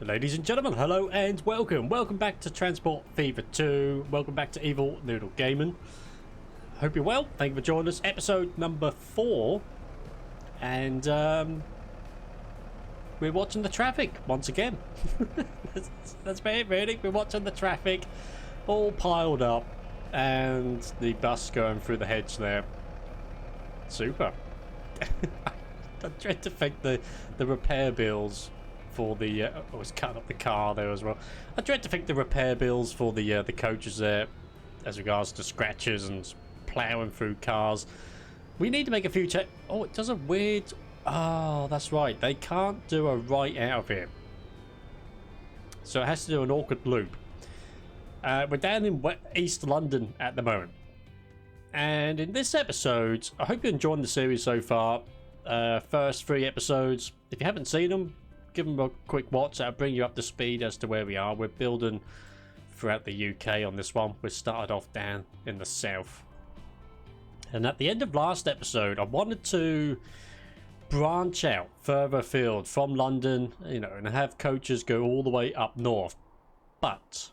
Ladies and gentlemen, hello and welcome. Welcome back to Transport Fever 2. Welcome back to Evil Noodle Gaming. Hope you're well. Thank you for joining us. Episode number 4. And we're watching the traffic once again. that's about it really. We're watching the traffic all piled up and the bus going through the hedge there. Super. I dread to think the repair bills for the I was cutting up the car there as well. I dread to think the repair bills for the coaches there as regards to scratches and ploughing through cars. We need to make a few oh, it does a weird... Oh, that's right. They can't do a right out of here. So it has to do an awkward loop. We're down in East London at the moment. And in this episode, I hope you're enjoying the series so far. First 3 episodes. If you haven't seen them, give them a quick watch. That'll bring you up to speed as to where we are. We're building throughout the UK on this one. We started off down in the south. And at the end of last episode, I wanted to branch out further afield from London, you know, and have coaches go all the way up north. But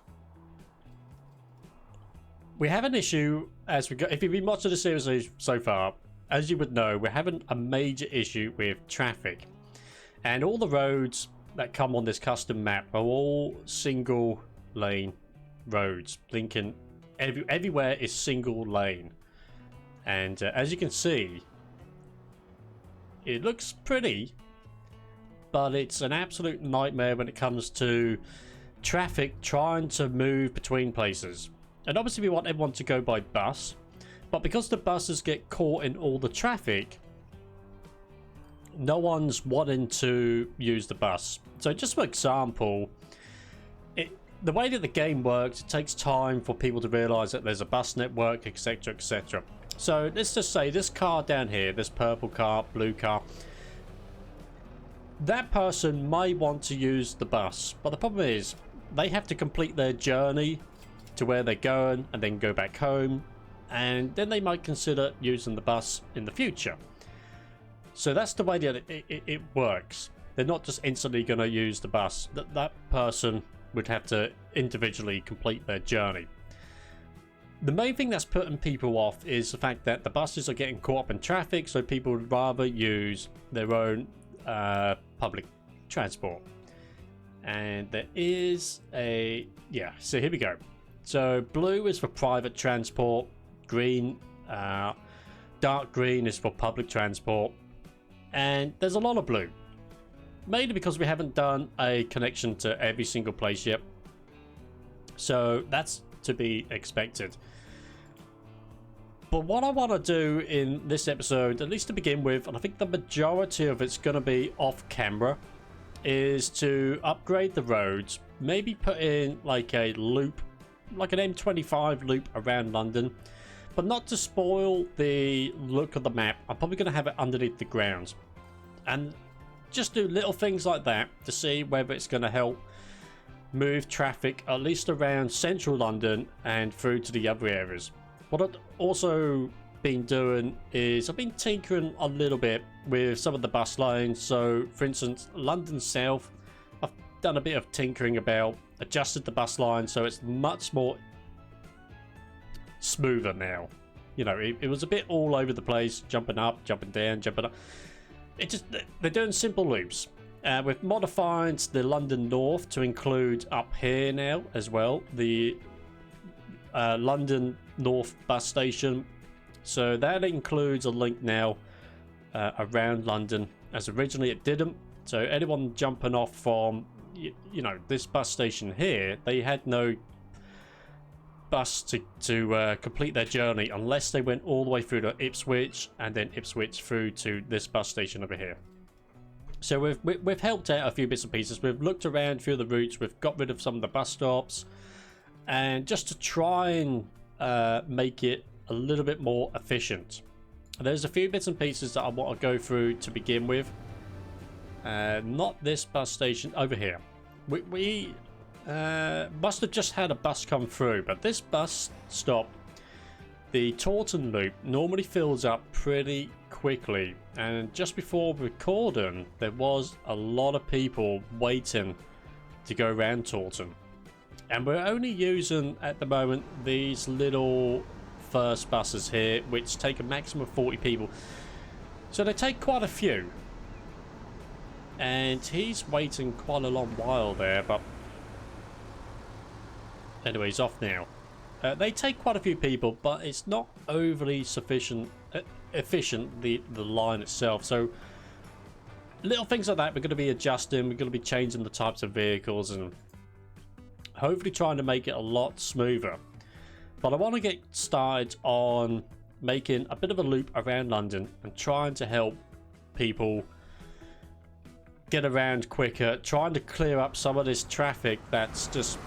we have an issue as we go. If you've been watching the series so far, as you would know, we're having a major issue with traffic. And all the roads that come on this custom map are all single lane roads. Lincoln, everywhere is single lane. And as you can see, it looks pretty, but it's an absolute nightmare when it comes to traffic trying to move between places. And obviously we want everyone to go by bus, but because the buses get caught in all the traffic, no one's wanting to use the bus. So just for example, the way that the game works, it takes time for people to realize that there's a bus network, etc, etc. So let's just say this car down here, this purple car, blue car, that person may want to use the bus, but the problem is they have to complete their journey to where they're going and then go back home, and then they might consider using the bus in the future. So that's the way that it works. They're not just instantly going to use the bus. That person would have to individually complete their journey. The main thing that's putting people off is the fact that the buses are getting caught up in traffic, so people would rather use their own public transport. And there is a... yeah, so here we go. So blue is for private transport, green, dark green is for public transport. And there's a lot of blue, mainly because we haven't done a connection to every single place yet, so that's to be expected. But what I want to do in this episode, at least to begin with, and I think the majority of it's going to be off camera, is to upgrade the roads, maybe put in like a loop, like an M25 loop around London, but not to spoil the look of the map. I'm probably going to have it underneath the ground and just do little things like that to see whether it's going to help move traffic at least around central London and through to the other areas. What I've also been doing is I've been tinkering a little bit with some of the bus lines. So for instance, London South, I've done a bit of tinkering about, adjusted the bus line so it's much more smoother now. You know, it was a bit all over the place, jumping up, jumping down, jumping up. They're doing simple loops. We've modified the London North to include up here now as well, the London North bus station. So that includes a link now around London, as originally it didn't. So anyone jumping off from, you know, this bus station here, they had no bus to complete their journey unless they went all the way through to Ipswich and then Ipswich through to this bus station over here. So we've helped out a few bits and pieces. We've looked around through the routes. We've got rid of some of the bus stops, and just to try and make it a little bit more efficient. There's a few bits and pieces that I want to go through to begin with. Not this bus station over here. We must have just had a bus come through, but this bus stop, the Taunton Loop, normally fills up pretty quickly, and just before recording there was a lot of people waiting to go around Taunton. And we're only using, at the moment, these little first buses here, which take a maximum of 40 people. So they take quite a few. And he's waiting quite a long while there, but... Anyway, he's off now. They take quite a few people, but it's not overly efficient, the line itself. So little things like that we're going to be adjusting. We're going to be changing the types of vehicles and hopefully trying to make it a lot smoother. But I want to get started on making a bit of a loop around London and trying to help people get around quicker, trying to clear up some of this traffic that's just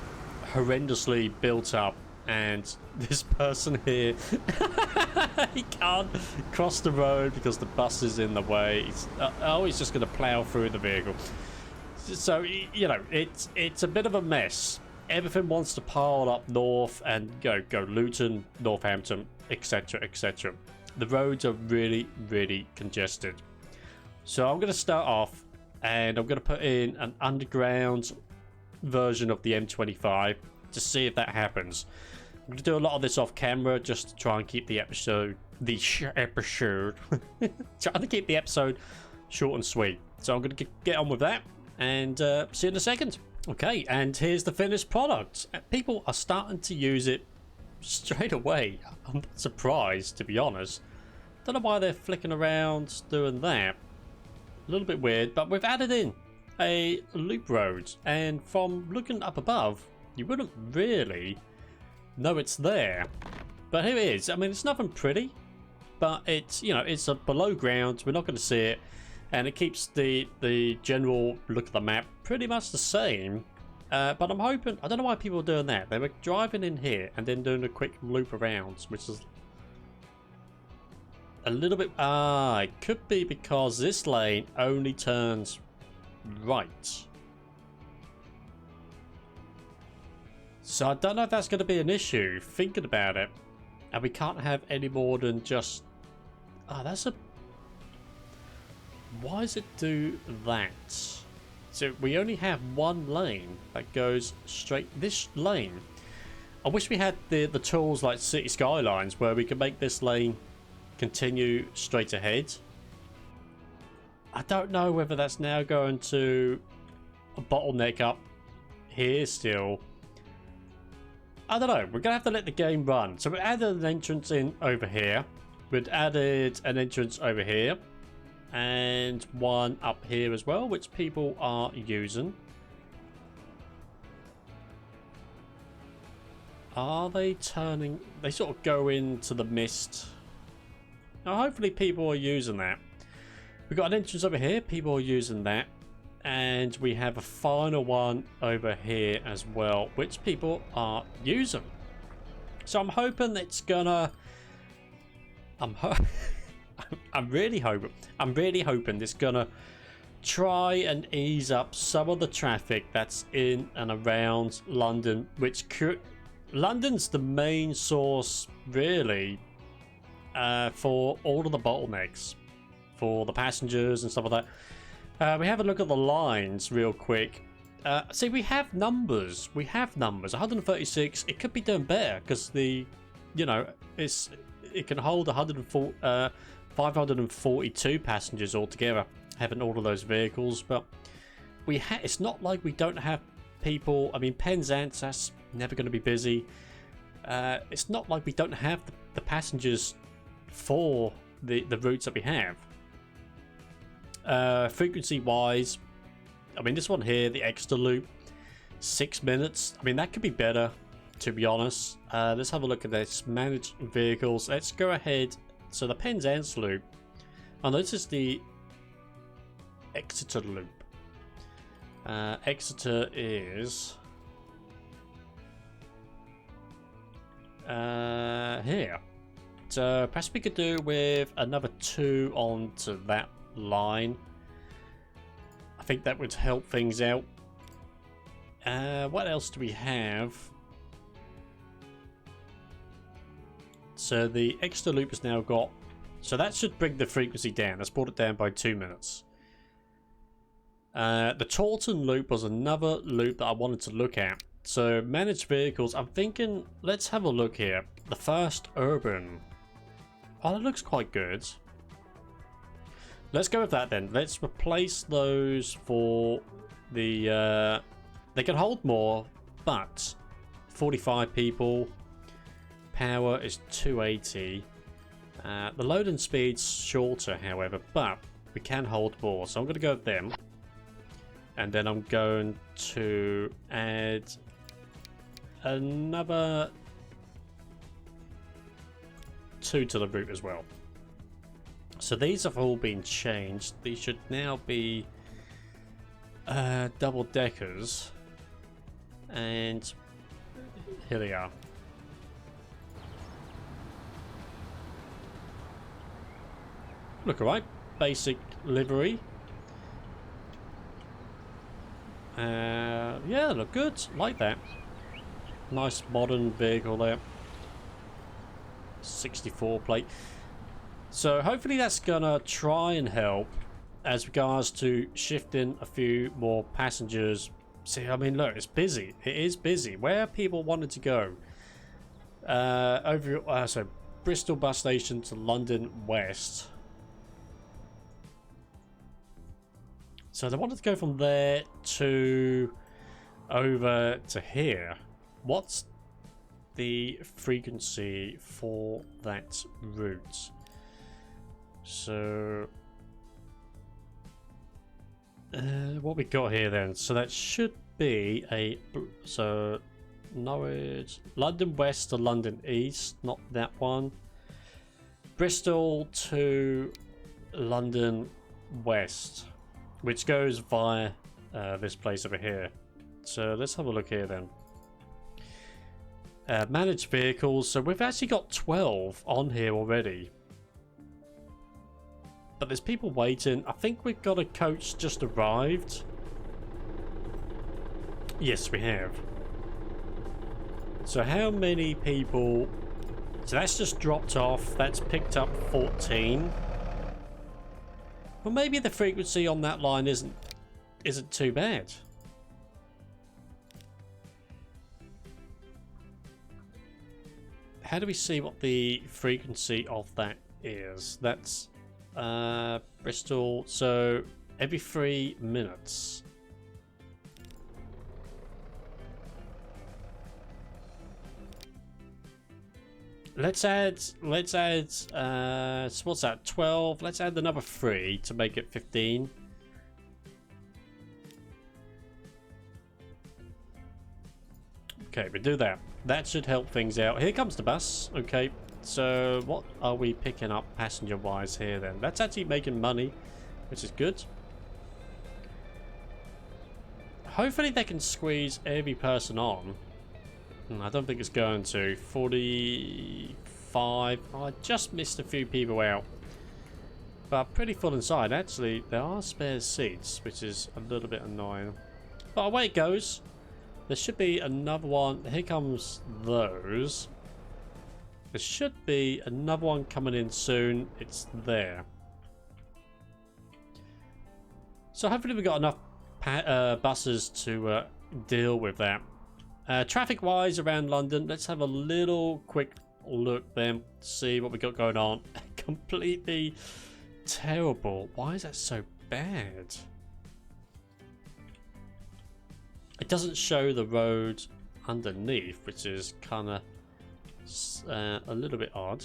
horrendously built up. And this person here, he can't cross the road because the bus is in the way. He's just going to plow through the vehicle. So, you know, it's a bit of a mess. Everything wants to pile up north and go Luton, Northampton, etc, etc. The roads are really, really congested. So I'm going to start off and I'm going to put in an underground version of the M25 to see if that happens. I'm going to do a lot of this off camera just to try and keep the episode trying to keep the episode short and sweet. So I'm going to get on with that and see you in a second. Okay, and here's the finished product. People are starting to use it straight away. I'm not surprised, to be honest. Don't know why they're flicking around doing that. A little bit weird, but we've added in a loop road, and from looking up above, you wouldn't really know it's there. But here it is. I mean, it's nothing pretty, but it's, you know, it's below ground. We're not going to see it, and it keeps the general look of the map pretty much the same. But I'm hoping, I don't know why people are doing that. They were driving in here and then doing a quick loop around, which is a little bit, it could be because this lane only turns right. So I don't know if that's going to be an issue, thinking about it. And we can't have any more than just... that's a... Why does it do that? So we only have one lane that goes straight... This lane. I wish we had the tools like City Skylines where we could make this lane continue straight ahead. I don't know whether that's now going to bottleneck up here still. I don't know. We're going to have to let the game run. So we added an entrance in over here. We'd added an entrance over here. And one up here as well, which people are using. Are they turning... They sort of go into the mist. Now, hopefully people are using that. We've got an entrance over here. People are using that. And we have a final one over here as well, which people are using. So I'm hoping it's gonna... I'm really hoping it's gonna try and ease up some of the traffic that's in and around London, which London's the main source really for all of the bottlenecks for the passengers and stuff like that. We have a look at the lines real quick. See, we have numbers. 136. It could be doing better because the, you know, it can hold 542 passengers altogether, having all of those vehicles. But it's not like we don't have people. I mean, Penzance, that's never going to be busy. It's not like we don't have the passengers for the routes that we have. Frequency wise, I mean, this one here, the extra loop, 6 minutes. I mean, that could be better, to be honest. Let's have a look at this. Manage vehicles. Let's go ahead. So the Penzance loop. Oh, no, this is the Exeter loop. Exeter is here. So perhaps we could do with another 2 onto that line. I think that would help things out. What else do we have? So the extra loop has now got, so that should bring the frequency down. Let's brought it down by 2 minutes. The Taunton loop was another loop that I wanted to look at. So managed vehicles, I'm thinking, let's have a look here. The first urban. Oh, that looks quite good. Let's go with that then. Let's replace those for the... they can hold more, but 45 people. Power is 280. The loading speed's shorter, however, but we can hold more. So I'm going to go with them. And then I'm going to add another 2 to the route as well. So these have all been changed. These should now be double deckers. And here they are. Look alright. Basic livery. Yeah, look good. Like that. Nice modern vehicle there. 64 plate. So hopefully that's gonna try and help as regards to shifting a few more passengers. See, I mean, look, it's busy. It is busy. Where are people wanting to go? So Bristol bus station to London West. So they wanted to go from there to over to here. What's the frequency for that route? So what we got here then? So that should be a Norwich, London West to London East, not that one. Bristol to London West, which goes via this place over here. So let's have a look here then. Managed vehicles. So we've actually got 12 on here already. But there's people waiting. I think we've got a coach just arrived. Yes, we have. So how many people... So that's just dropped off. That's picked up 14. Well, maybe the frequency on that line isn't too bad. How do we see what the frequency of that is? That's Bristol. So every 3 minutes. Let's add so what's that, 12? Let's add another 3 to make it 15. Okay, we do that. That should help things out. Here comes the bus. Okay, so what are we picking up passenger wise here then? That's actually making money, which is good. Hopefully they can squeeze every person on. I don't think it's going to. 45. Oh, I just missed a few people out. But pretty full inside. Actually, there are spare seats, which is a little bit annoying. But away it goes. There should be another one. Here comes those. There should be another one coming in soon. It's there. So hopefully we've got enough buses to deal with that. Traffic wise around London, let's have a little quick look then, see what we got going on. Completely terrible. Why is that so bad? It doesn't show the road underneath, which is kind of a little bit odd.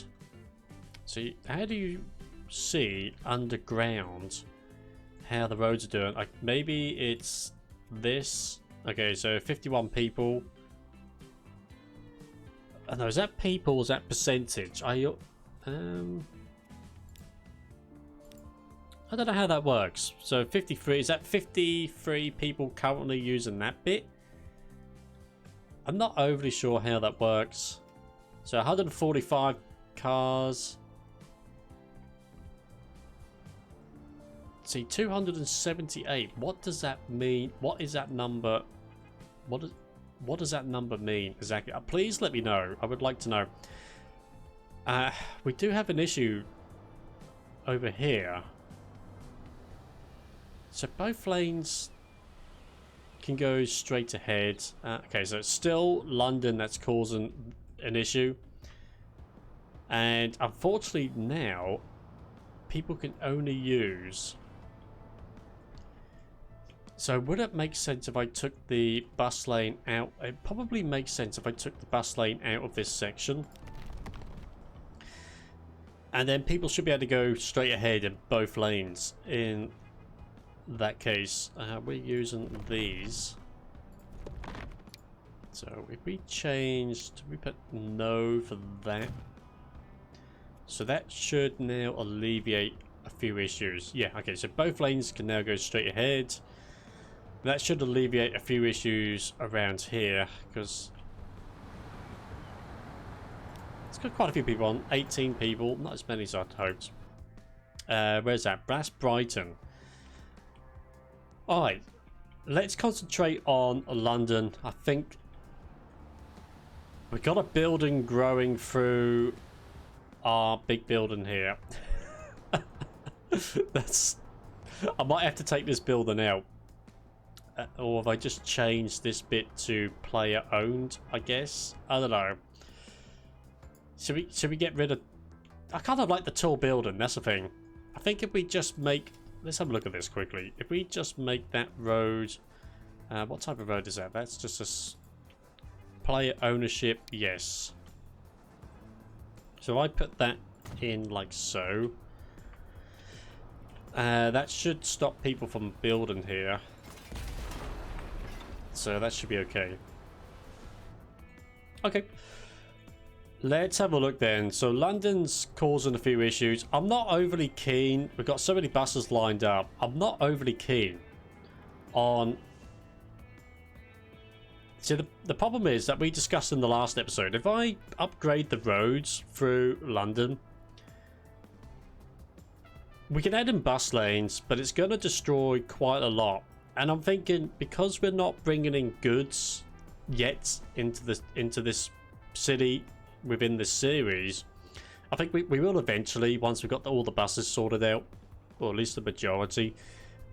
So how do you see underground how the roads are doing? Like maybe it's this. Okay, so 51 people. Oh, no, is that people or is that percentage? Are you I don't know how that works. So 53, is that 53 people currently using that bit? I'm not overly sure how that works. So 145 cars. See, 278. What does that mean? What is that number? What does that number mean exactly? Please let me know. I would like to know. We do have an issue over here. So both lanes can go straight ahead. Okay, so it's still London that's causing an issue. And unfortunately now, people can only use... So would it make sense if I took the bus lane out? It probably makes sense if I took the bus lane out of this section. And then people should be able to go straight ahead in both lanes. In that case, we're using these. So if we changed, we put no for that. So that should now alleviate a few issues. Yeah, okay, so both lanes can now go straight ahead. That should alleviate a few issues around here, because it's got quite a few people on. 18 people, not as many as I'd hoped. Where's that? Brass Brighton. Alright, let's concentrate on London. I think we've got a building growing through our big building here. That's... I might have to take this building out. Or if I just change this bit to player owned, I guess. I don't know. Should we get rid of... I kind of like the tall building, that's the thing. I think if we just make... Let's have a look at this quickly. If we just make that road... what type of road is that? That's just a... Player ownership, yes. So I put that in like so. That should stop people from building here. So that should be okay. Okay. Let's have a look then. So London's causing a few issues. I'm not overly keen. We've got so many buses lined up. I'm not overly keen on... See, the problem is that we discussed in the last episode. If I upgrade the roads through London, we can add in bus lanes, but it's going to destroy quite a lot. And I'm thinking, because we're not bringing in goods yet into this city within this series, I think we will eventually, once we've got all the buses sorted out, or at least the majority.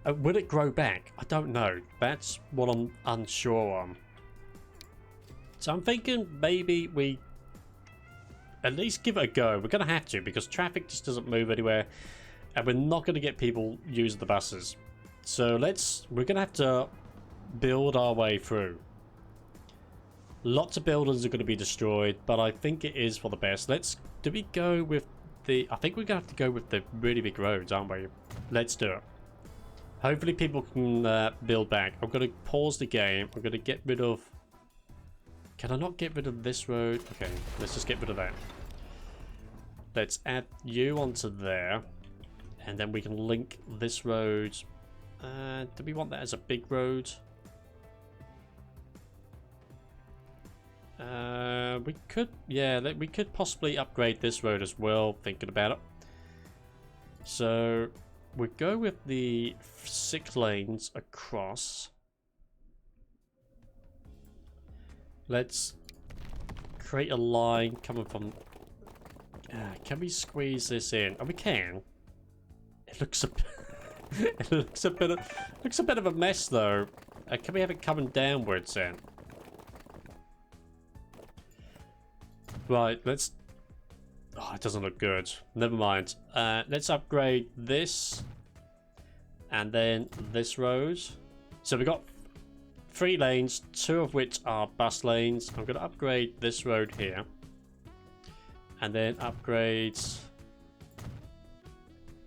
Will it grow back? I don't know. That's what I'm unsure on. So I'm thinking maybe we at least give it a go. We're going to have to, because traffic just doesn't move anywhere, and we're not going to get people using the buses. So we're going to have to build our way through. Lots of buildings are going to be destroyed, but I think it is for the best. Do we go with the... I think we're going to have to go with the really big roads, aren't we? Let's do it. Hopefully people can build back. I'm going to pause the game. I'm going to get rid of... Can I not get rid of this road? Okay, let's just get rid of that. Let's add you onto there. And then we can link this road... do we want that as a big road? We could, yeah, we could possibly upgrade this road as well, thinking about it. So, we go with the 6 lanes across. Let's create a line coming from... can we squeeze this in? Oh, we can. It looks a... It looks a bit of a mess though. Can we have it coming downwards then? Right, let's... Oh, it doesn't look good. Never mind. Let's upgrade this. And then this road. So we've got 3 lanes, 2 of which are bus lanes. I'm going to upgrade this road here. And then upgrade...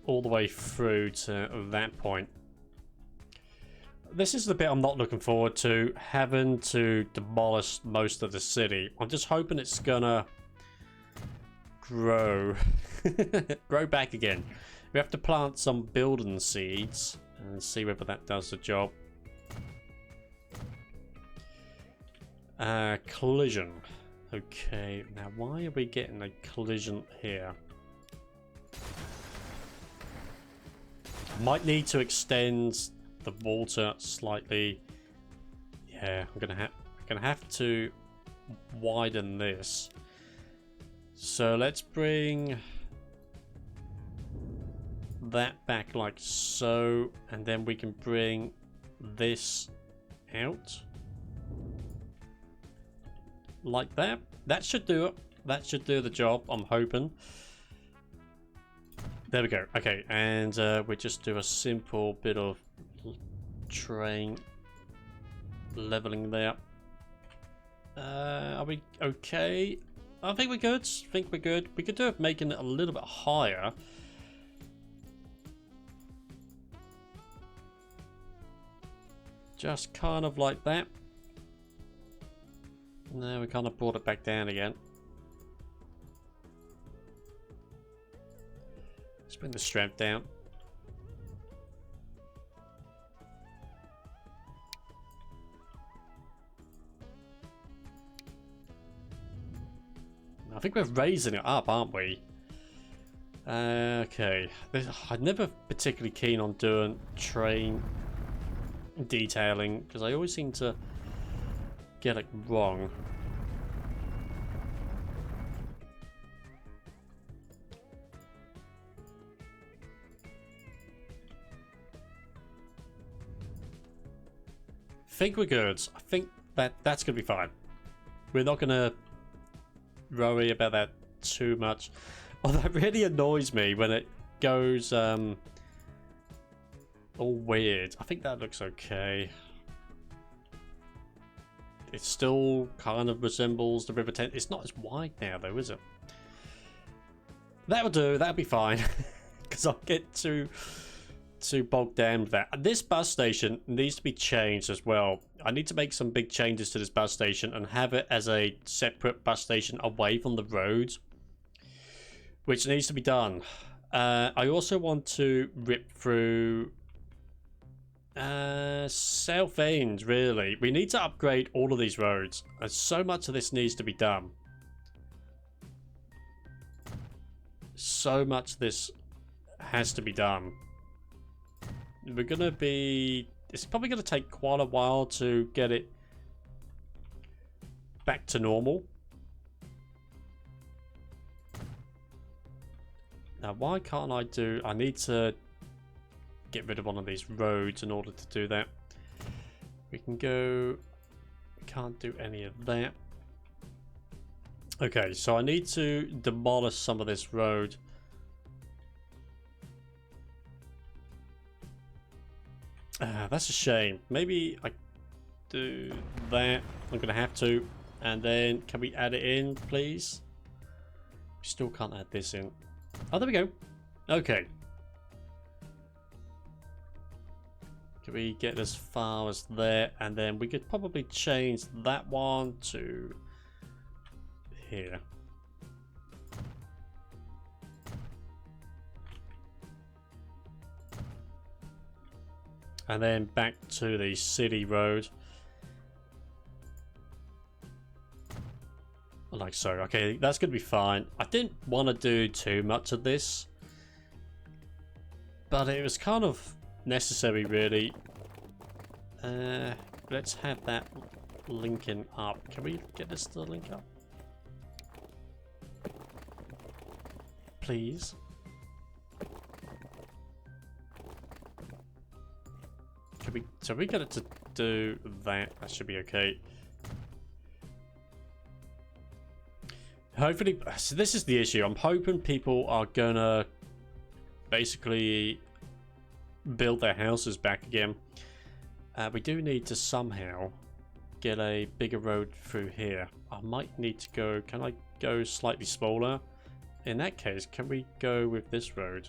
all the way through to that point. This is the bit I'm not looking forward to, having to demolish most of the city. I'm just hoping it's gonna grow grow back again. We have to plant some building seeds and see whether that does the job. Collision. Okay, now why are we getting a collision here? Might need to extend the water slightly. Yeah, I'm gonna have to widen this. So let's bring... that back like so, and then we can bring this out like that. That should do it. That should do the job, I'm hoping. There we go. Okay, and we just do a simple bit of train leveling there. Are we okay? I think we're good. I think we're good. We could do it making it a little bit higher. Just kind of like that. No, we kind of brought it back down again. Let's bring the strength down. I think we're raising it up, aren't we? Okay. I'm never particularly keen on doing train detailing because I always seem to get it wrong. I think we're good. I think that's gonna be fine. We're not gonna worry about that too much. Oh, that really annoys me when it goes all weird. I think that looks okay. It still kind of resembles the River Thames. It's not as wide now though, is it? That'll do. That'll be fine. Because I'll get too bogged down with that. This bus station needs to be changed as well. I need to make some big changes to this bus station and have it as a separate bus station away from the road, which needs to be done. I also want to rip through South End, really. We need to upgrade all of these roads. So much of this needs to be done. So much of this has to be done. We're gonna be... It's probably gonna take quite a while to get it back to normal. Now, why can't I do... I need to get rid of one of these roads in order to do that. We can go... We can't do any of that. Okay, so I need to demolish some of this road. That's a shame. Maybe I do that. I'm gonna have to. And then can we add it in, please? We still can't add this in. Oh, there we go. Okay. Can we get as far as there? And then we could probably change that one to here. And then back to the city road. Like so. Okay, that's going to be fine. I didn't want to do too much of this, but it was kind of necessary, really. Let's have that linking up. Can we get this to link up? Please. So we get it to do that. That should be okay. Hopefully, so this is the issue. I'm hoping people are gonna basically build their houses back again. We do need to somehow get a bigger road through here. I might need to go... Can I go slightly smaller? In that case, can we go with this road?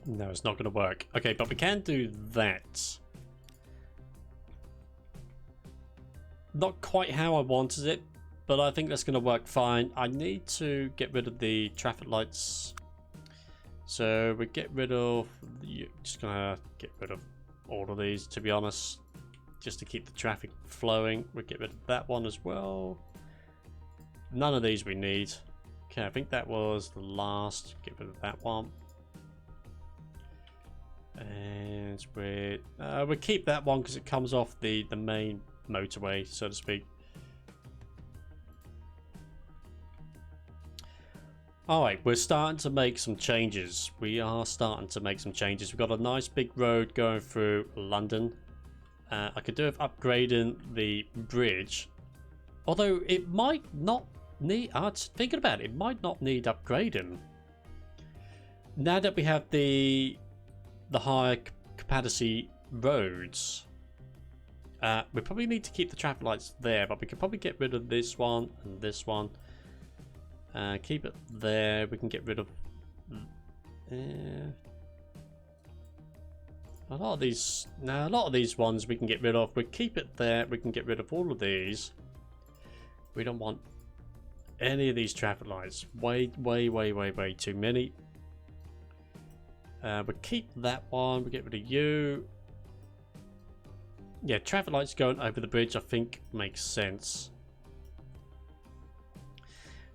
No, it's not going to work. Okay, but we can do that. Not quite how I wanted it, but I think that's going to work fine. I need to get rid of the traffic lights. So we get rid of... Just going to get rid of all of these, to be honest. Just to keep the traffic flowing. We'll get rid of that one as well. None of these we need. Okay, I think that was the last. Get rid of that one. And we keep that one because it comes off the main motorway, so to speak. Alright, we're starting to make some changes. We are starting to make some changes. We've got a nice big road going through London. I could do with upgrading the bridge. Although it might not need... thinking about it, it might not need upgrading. Now that we have the higher capacity roads, we probably need to keep the traffic lights there, but we could probably get rid of this one and this one. Keep it there. We can get rid of a lot of these. Now, a lot of these ones we can get rid of. We keep it there. We can get rid of all of these. We don't want any of these traffic lights. Way too many. We keep that one. We get rid of you. Yeah, traffic lights going over the bridge, I think, makes sense.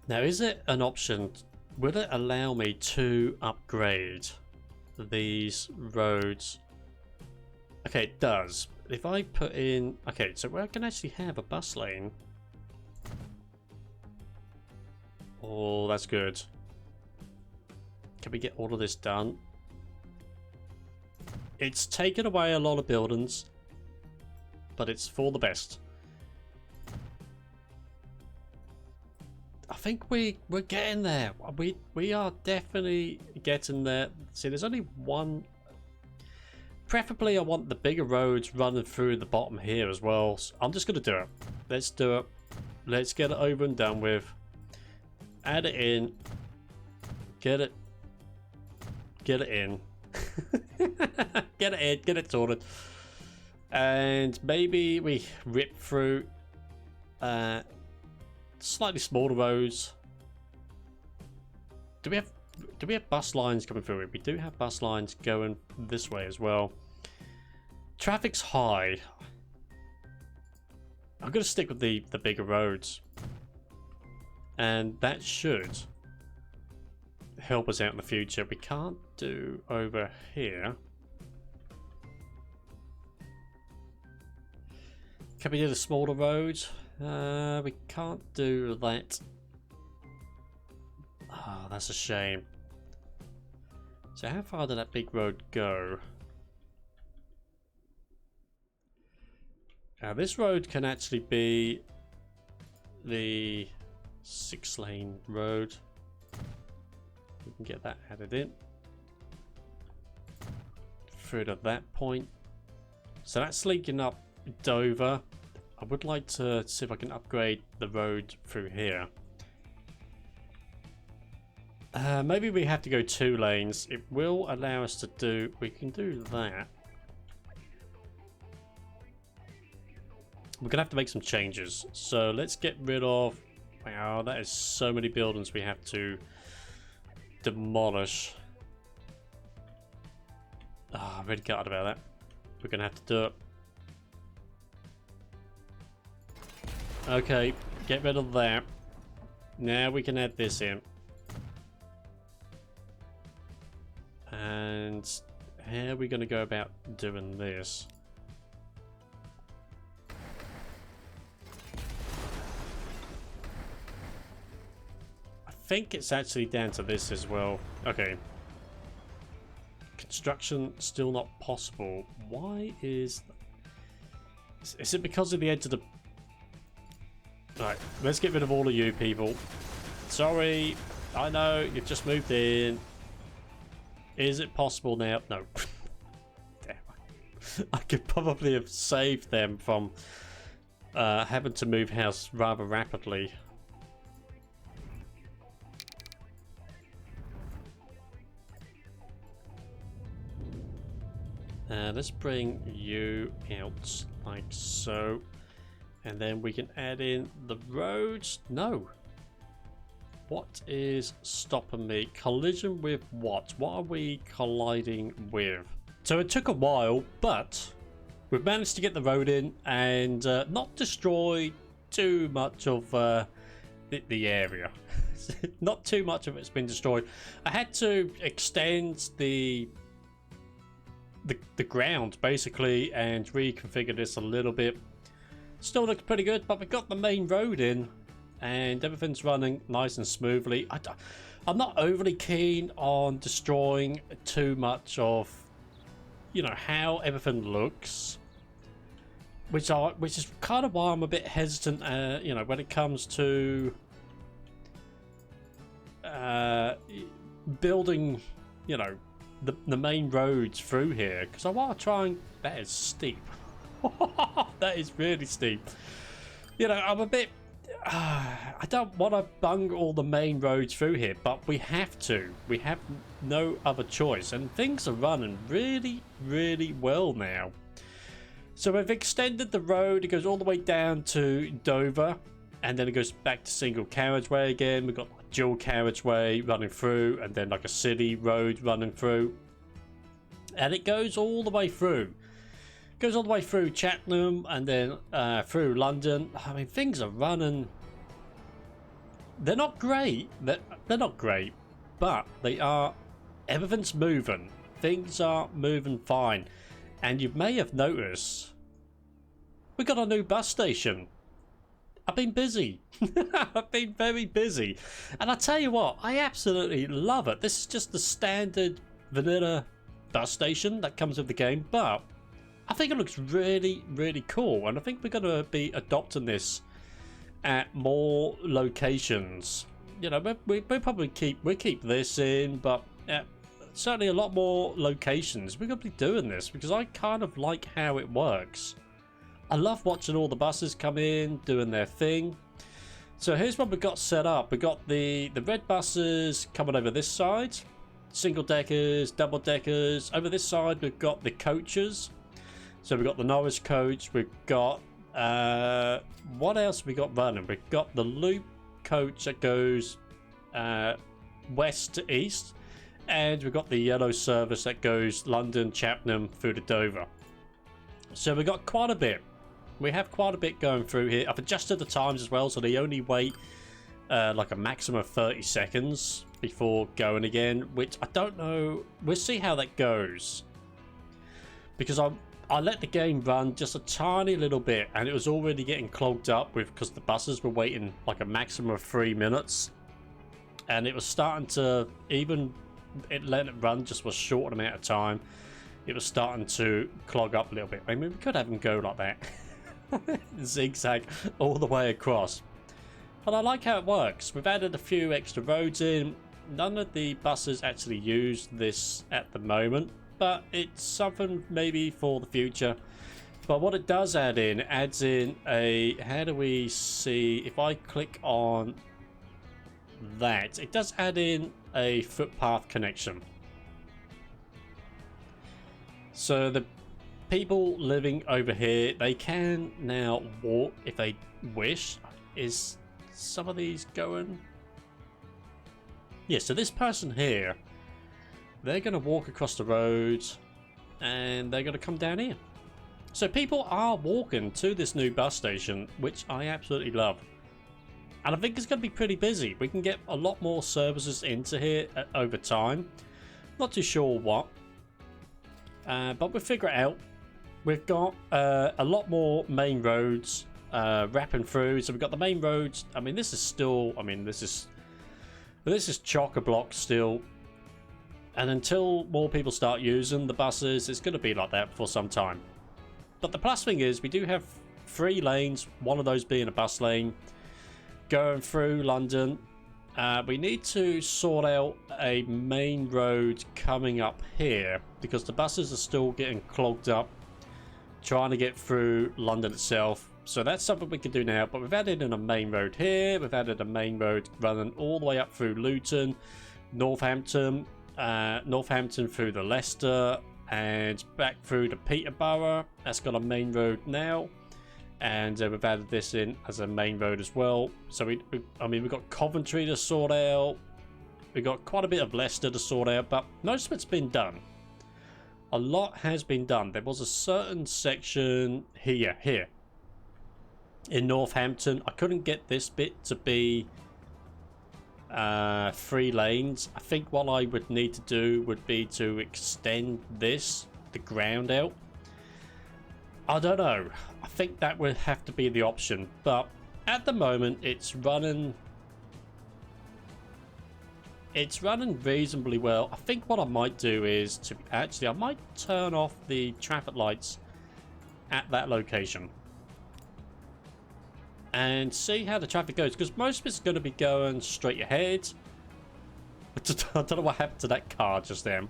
Now, is it an option? Will it allow me to upgrade these roads? Okay, it does. If I put in... Okay, so I can actually have a bus lane. Oh, that's good. Can we get all of this done? It's taken away a lot of buildings, but it's for the best. I think we're getting there. We are definitely getting there. See, there's only one. Preferably, I want the bigger roads running through the bottom here as well. So I'm just gonna do it. Let's do it. Let's get it over and done with. Add it in. Get it in. Get it in. Get it sorted. And maybe we rip through. Slightly smaller roads. Do we have bus lines coming through it? We do have bus lines going this way as well. Traffic's high. I'm gonna stick with the bigger roads, and that should help us out in the future. We can't do over here. Can we do the smaller roads? We can't do that. Oh, that's a shame. So how far did that big road go? Now this road can actually be the 6-lane road. We can get that added in. Through to that point. So that's linking up Dover. I would like to see if I can upgrade the road through here. Maybe we have to go 2 lanes. It will allow us to do... We can do that. We're going to have to make some changes. So let's get rid of... Wow, that is so many buildings we have to demolish. I'm really gutted about that. We're going to have to do it. Okay, get rid of that. Now we can add this in. And how are we going to go about doing this? I think it's actually down to this as well. Okay. Construction still not possible. Why is... Is it because of the edge of the... Right, let's get rid of all of you people. Sorry, I know, you've just moved in. Is it possible now? No. Damn. I could probably have saved them from having to move house rather rapidly. Let's bring you out like so. And then we can add in the roads. No. What is stopping me? Collision with what? What are we colliding with? So it took a while, but we've managed to get the road in and not destroy too much of the area. Not too much of it's been destroyed. I had to extend the ground basically and reconfigure this a little bit. Still looks pretty good, but we've got the main road in and everything's running nice and smoothly. I'm not overly keen on destroying too much of, you know, how everything looks, which is kind of why I'm a bit hesitant, you know, when it comes to building, you know, the main roads through here, because I want to try and... That is steep. That is really steep. You know, I'm a bit... I don't want to bung all the main roads through here, but we have to. We have no other choice, and things are running really, really well now. So we've extended the road. It goes all the way down to Dover, and then it goes back to single carriageway again. We've got a dual carriageway running through, and then like a city road running through, and it goes all the way through. Goes all the way through Cheltenham and then through London. I mean, things are running. They're not great. They're not great, but they are. Everything's moving. Things are moving fine. And you may have noticed we got a new bus station. I've been busy. I've been very busy. And I tell you what, I absolutely love it. This is just the standard vanilla bus station that comes with the game, but I think it looks really, really cool, and I think we're going to be adopting this at more locations. You know, we probably keep this in, but certainly a lot more locations. We're going to be doing this because I kind of like how it works. I love watching all the buses come in, doing their thing. So here's what we've got set up. We've got the red buses coming over this side, single deckers, double deckers. Over this side, we've got the coaches. So we've got the Norwich coach, we've got, what else have we got running? We've got the loop coach that goes west to east, and we've got the yellow service that goes London, Cheltenham through to Dover. So we've got quite a bit. We have quite a bit going through here. I've adjusted the times as well, so they only wait like a maximum of 30 seconds before going again, which I don't know. We'll see how that goes. Because I let the game run just a tiny little bit, and it was already getting clogged up with because the buses were waiting like a maximum of 3 minutes, and it was starting to, even it let it run just for a short amount of time, it was starting to clog up a little bit. I mean, we could have them go like that, zigzag all the way across. But I like how it works. We've added a few extra roads in. None of the buses actually use this at the moment, but it's something maybe for the future. But what it does add in, adds in a, how do we see, if I click on that, it does add in a footpath connection. So the people living over here, they can now walk if they wish. Is some of these going? Yeah, so this person here, they're going to walk across the road and they're going to come down here. So people are walking to this new bus station, which I absolutely love. And I think it's going to be pretty busy. We can get a lot more services into here over time. Not too sure what. But we'll figure it out. We've got a lot more main roads wrapping through. So we've got the main roads. I mean, this is still, I mean, this is chock-a-block still. And until more people start using the buses, it's going to be like that for some time. But the plus thing is, we do have 3 lanes, one of those being a bus lane, going through London. We need to sort out a main road coming up here, because the buses are still getting clogged up, trying to get through London itself. So that's something we can do now. But we've added in a main road here. We've added a main road running all the way up through Luton, Northampton, through the Leicester, and back through to Peterborough. That's got a main road now, and we've added this in as a main road as well. So we've got Coventry to sort out. We've got quite a bit of Leicester to sort out, but most of it's been done. A lot has been done. There was a certain section here in Northampton. I couldn't get this bit to be 3 lanes. I think what I would need to do would be to extend the ground out. I don't know. I think that would have to be the option, but at the moment it's running It's running reasonably well. I think what I might do is I might turn off the traffic lights at that location and see how the traffic goes, because most of it's going to be going straight ahead. I don't know what happened to that car just then.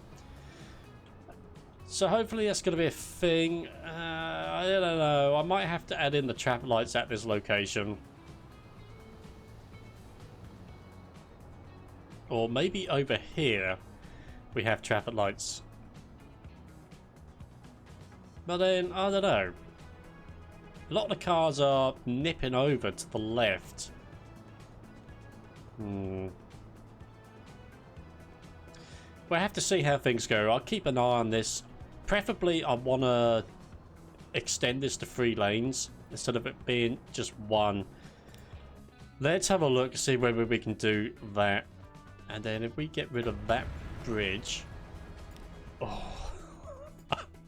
So hopefully that's going to be a thing. I don't know. I might have to add in the traffic lights at this location. Or maybe over here we have traffic lights. But then, I don't know. A lot of the cars are nipping over to the left. We'll have to see how things go. I'll keep an eye on this. Preferably, I want to extend this to 3 lanes instead of it being just one. Let's have a look, see whether we can do that. And then if we get rid of that bridge... Oh,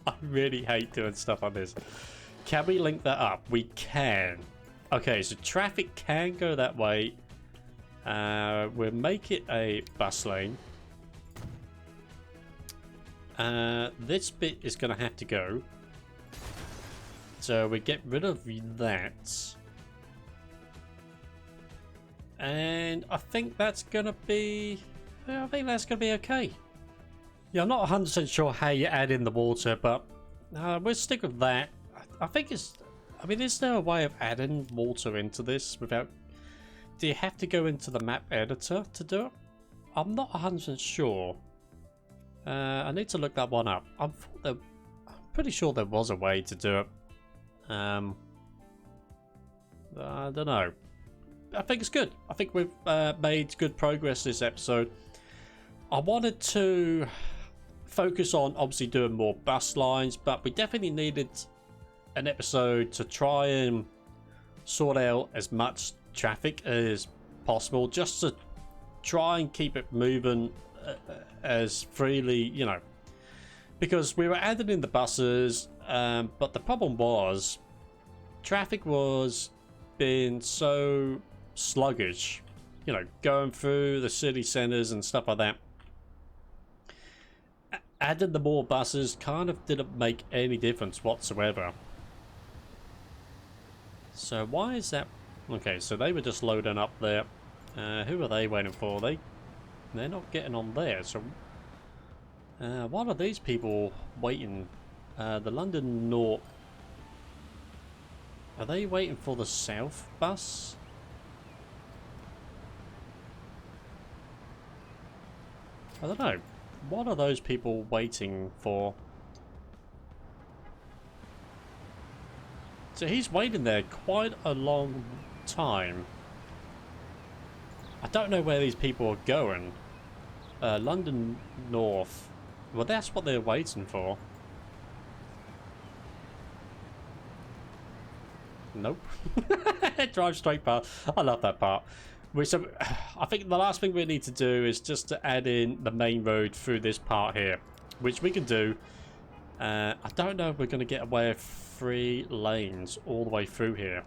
I really hate doing stuff like this. Can we link that up? We can. Okay, so traffic can go that way. We'll make it a bus lane. This bit is going to have to go. So we get rid of that. And I think that's going to be... I think that's going to be okay. Yeah, I'm not 100% sure how you add in the water, but we'll stick with that. I think it's... I mean, is there a way of adding water into this without... Do you have to go into the map editor to do it? I'm not 100% sure. I need to look that one up. I'm pretty sure there was a way to do it. I don't know. I think it's good. I think we've made good progress this episode. I wanted to focus on obviously doing more bus lines, but we definitely needed an episode to try and sort out as much traffic as possible, just to try and keep it moving as freely, you know, because we were adding in the buses, but the problem was traffic was being so sluggish, you know, going through the city centers and stuff like that. Adding the more buses kind of didn't make any difference whatsoever. So why is that? Okay, so they were just loading up there. Who are they waiting for? They're not getting on there. So what are these people waiting? The London North. Are they waiting for the South bus? I don't know. What are those people waiting for? So he's waiting there quite a long time. I don't know where these people are going. London North. Well, that's what they're waiting for. Nope. Drive straight past. I love that part. I think the last thing we need to do is just to add in the main road through this part here, which we can do. I don't know if we're going to get away with 3 lanes all the way through here.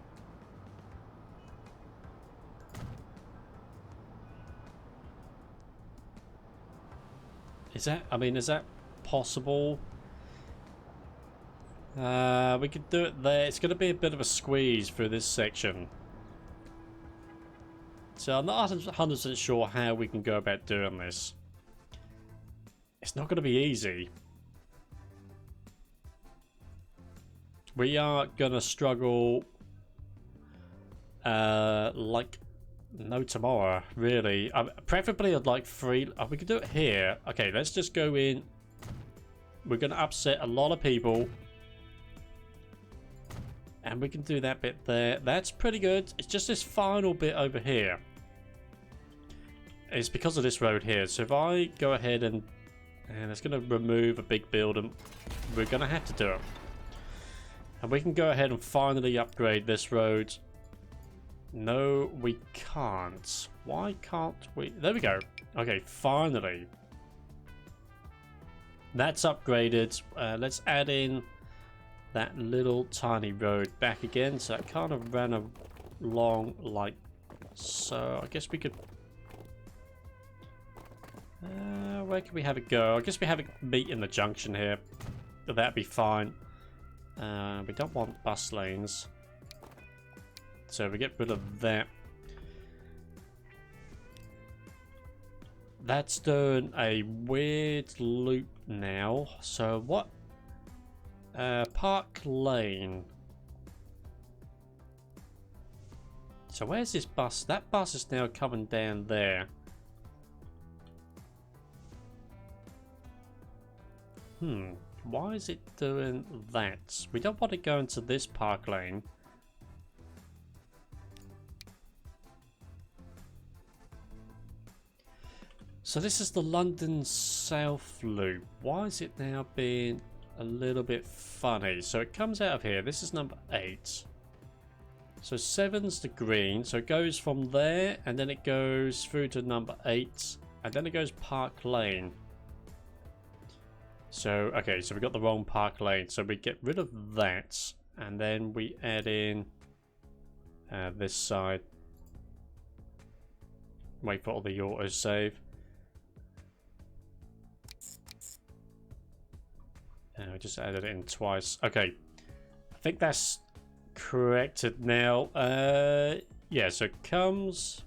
Is that, I mean, is that possible? We could do it there. It's going to be a bit of a squeeze through this section. So I'm not 100% sure how we can go about doing this. It's not going to be easy. We are going to struggle like no tomorrow, really. Preferably I'd like 3. We could do it here. Okay, let's just go in. We're going to upset a lot of people. And we can do that bit there. That's pretty good. It's just this final bit over here. It's because of this road here. So if I go ahead and it's going to remove a big building, we're going to have to do it. And we can go ahead and finally upgrade this road. No, we can't. Why can't we? There we go. Okay, finally. That's upgraded. Let's add in that little tiny road back again. So that kind of ran along like so. I guess we could Where can we have it go? I guess we have it meet in the junction here. That'd be fine. We don't want bus lanes. So we get rid of that. That's doing a weird loop now. So what? Park Lane. So where's this bus? That bus is now coming down there. Why is it doing that? We don't want to go into this Park Lane. So this is the London South Loop. Why is it now being a little bit funny? So it comes out of here. This is number 8. So 7's the green. So it goes from there and then it goes through to number 8. And then it goes Park Lane. So, okay, so we got the wrong Park Lane. So we get rid of that. And then we add in this side. Wait for all the autosave. We just added it in twice. Okay, I think that's corrected now. Yeah, so it comes.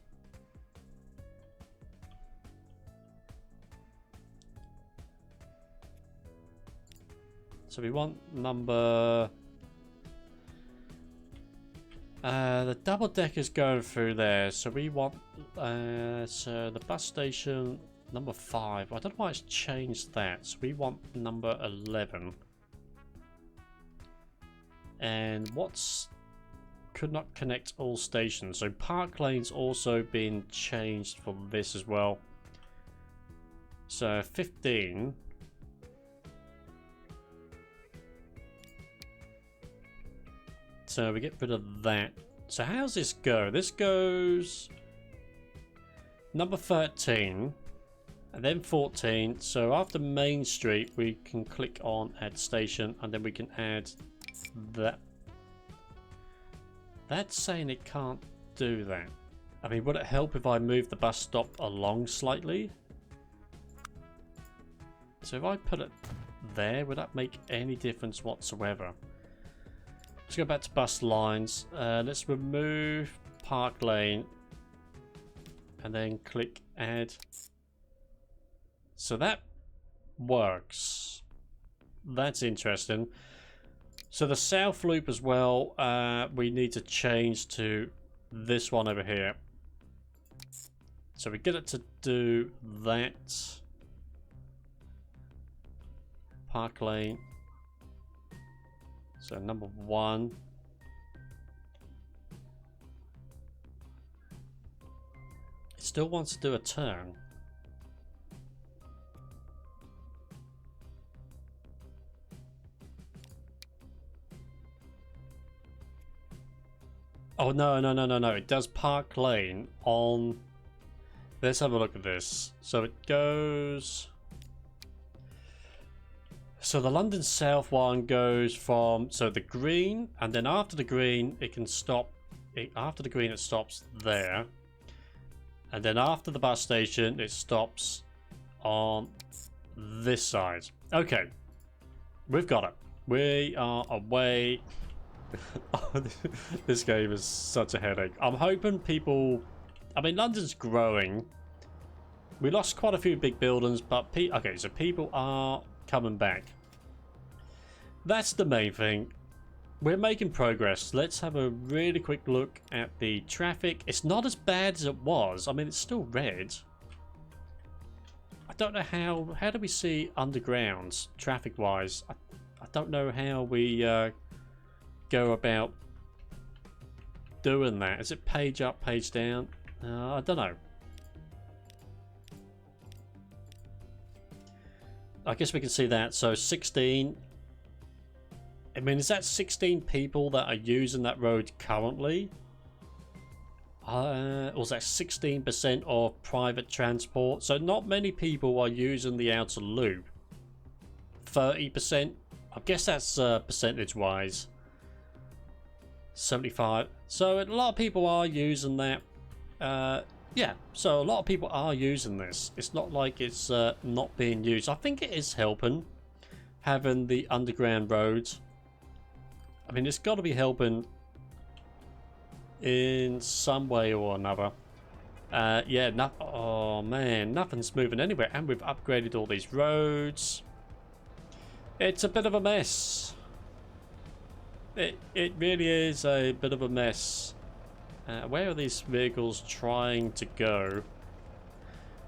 So we want number. The double decker's going through there, so we want. So the bus station. Number 5. I don't know why it's changed that. So we want number 11. And what's could not connect all stations. So Park Lane's also been changed for this as well. So 15. So we get rid of that. So how's this go? This goes number 13. And then 14, so after Main Street we can click on add station and then we can add that. That's saying it can't do that. I mean, would it help if I move the bus stop along slightly? So if I put it there, would that make any difference whatsoever? Let's go back to bus lines. Let's remove Park Lane and then click add. So that works. That's interesting. So the South Loop as well, we need to change to this one over here. So we get it to do that. Park Lane. So number 1. It still wants to do a turn. Oh, no. It does Park Lane on... Let's have a look at this. So it goes... So the London South one goes from... So the green, and then after the green, it can stop... After the green, it stops there. And then after the bus station, it stops on this side. Okay. We've got it. We are away... This game is such a headache. I'm hoping people... I mean, London's growing. We lost quite a few big buildings, but... Okay, so people are coming back. That's the main thing. We're making progress. Let's have a really quick look at the traffic. It's not as bad as it was. I mean, it's still red. I don't know how... How do we see underground, traffic-wise? I don't know how we... go about doing that. Is it page up, page down? I don't know. I guess we can see that. So 16. I mean, is that 16 people that are using that road currently? Or is that 16% of private transport? So not many people are using the outer loop. 30%? I guess that's percentage-wise. 75. So a lot of people are using that. Yeah, so a lot of people are using this. It's not like it's not being used. I think it is helping, having the underground roads. I mean, it's got to be helping in some way or another. Yeah, oh man, nothing's moving anywhere, and we've upgraded all these roads. It's a bit of a mess. It really is a bit of a mess. Where are these vehicles trying to go?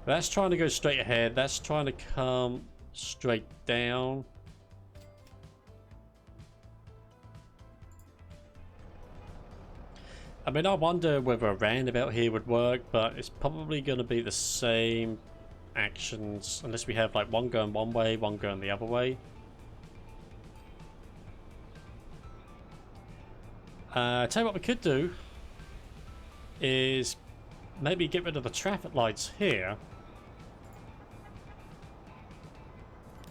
That's trying to go straight ahead. That's trying to come straight down. I mean, I wonder whether a roundabout here would work, but it's probably going to be the same actions unless we have like one going one way, one going the other way. Tell you what we could do is maybe get rid of the traffic lights here,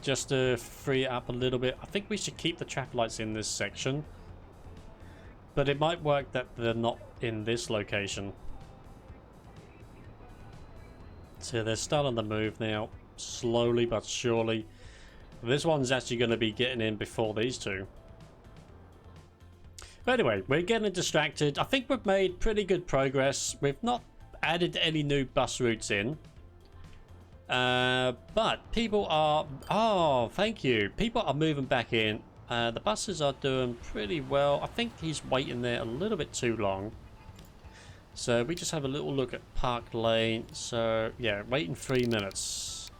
just to free it up a little bit. I think we should keep the traffic lights in this section, but it might work that they're not in this location. So they're starting to move now, slowly but surely. This one's actually going to be getting in before these two. But anyway, we're getting distracted. I think we've made pretty good progress. We've not added any new bus routes in. But people are... Oh, thank you. People are moving back in. The buses are doing pretty well. I think he's waiting there a little bit too long. So we just have a little look at Park Lane. So, yeah, waiting 3 minutes.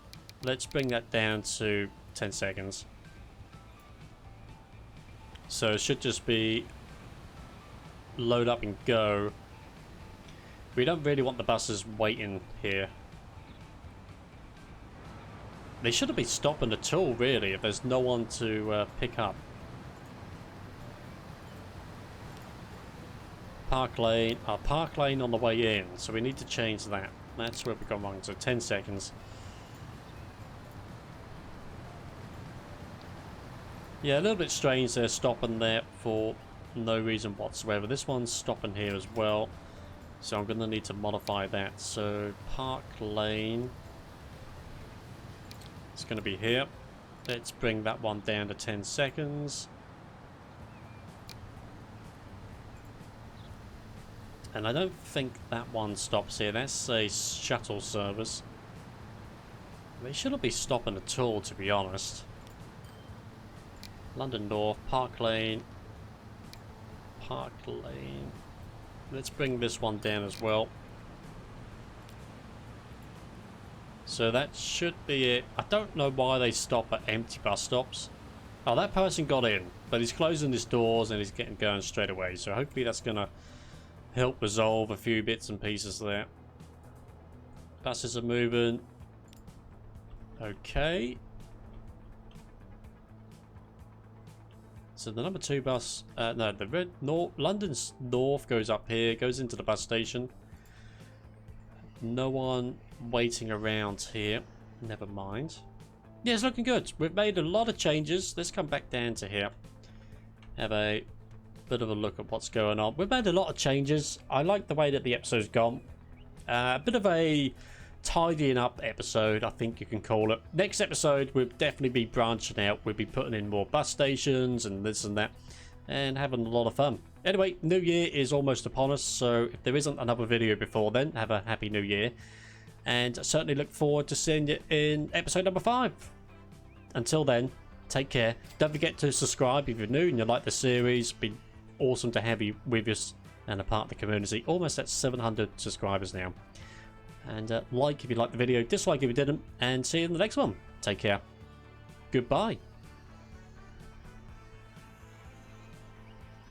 Let's bring that down to 10 seconds. So it should just be... load up and go. We don't really want the buses waiting here. They shouldn't be stopping at all, really, if there's no one to pick up. Park Lane. Park Lane on the way in, so we need to change that. That's where we've gone wrong, so 10 seconds. Yeah, a little bit strange they're stopping there for no reason whatsoever. This one's stopping here as well, so I'm going to need to modify that. So Park Lane, it's going to be here. Let's bring that one down to 10 seconds. And I don't think that one stops here. That's a shuttle service. They shouldn't be stopping at all, to be honest. London North, Park Lane. Park Lane. Let's bring this one down as well. So that should be it. I don't know why they stop at empty bus stops. Oh, that person got in, but he's closing his doors and he's getting going straight away. So hopefully that's going to help resolve a few bits and pieces there. Buses are moving. Okay. So the number 2 bus, no, the red London's North goes up here, goes into the bus station. No one waiting around here. Never mind. Yeah, it's looking good. We've made a lot of changes. Let's come back down to here. Have a bit of a look at what's going on. We've made a lot of changes. I like the way that the episode's gone. A bit of a tidying up episode, I think you can call it. Next episode, we'll definitely be branching out. We'll be putting in more bus stations and this and that, and having a lot of fun. Anyway, New Year is almost upon us, so if there isn't another video before then, have a happy New Year. And I certainly look forward to seeing you in episode number 5. Until then, take care. Don't forget to subscribe if you're new and you like the series. It'd be awesome to have you with us and a part of the community. Almost at 700 subscribers now. And like if you liked the video, dislike if you didn't, and see you in the next one. Take care. Goodbye.